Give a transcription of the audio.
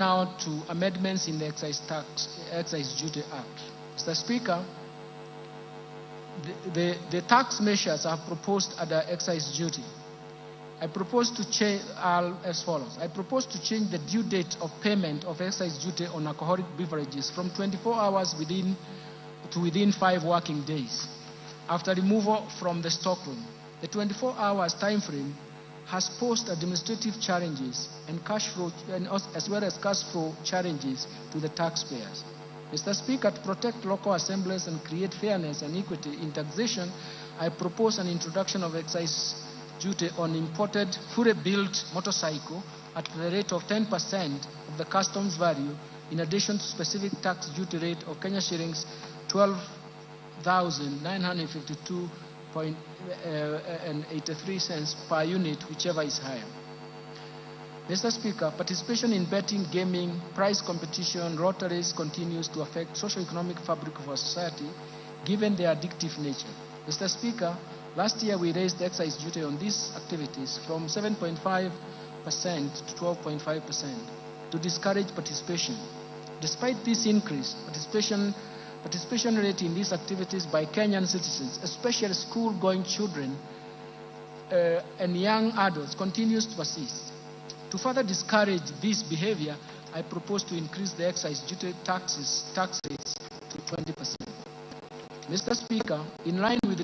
now to amendments in the Excise Duty Act. Mr. Speaker, the tax measures are proposed under excise duty. I propose to change as follows. I propose to change the due date of payment of excise duty on alcoholic beverages from 24 hours to within 5 working days after removal from the stockroom. The 24 hours time frame has posed administrative challenges and cash flow, as well as cash flow challenges to the taxpayers. Mr. Speaker, to protect local assemblies and create fairness and equity in taxation, I propose an introduction of excise duty on imported fully built motorcycle at the rate of 10% of the customs value, in addition to specific tax duty rate of Kenya shillings 12,952.83 per unit, whichever is higher. Mr. Speaker, participation in betting, gaming, prize competition, lotteries continues to affect socio-economic fabric of our society, given their addictive nature. Mr. Speaker, last year we raised the excise duty on these activities from 7.5% to 12.5% to discourage participation. Despite this increase, participation rate in these activities by Kenyan citizens, especially school-going children and young adults, continues to persist. To further discourage this behavior, I propose to increase the excise duty tax rates to 20%. Mr. Speaker, in line with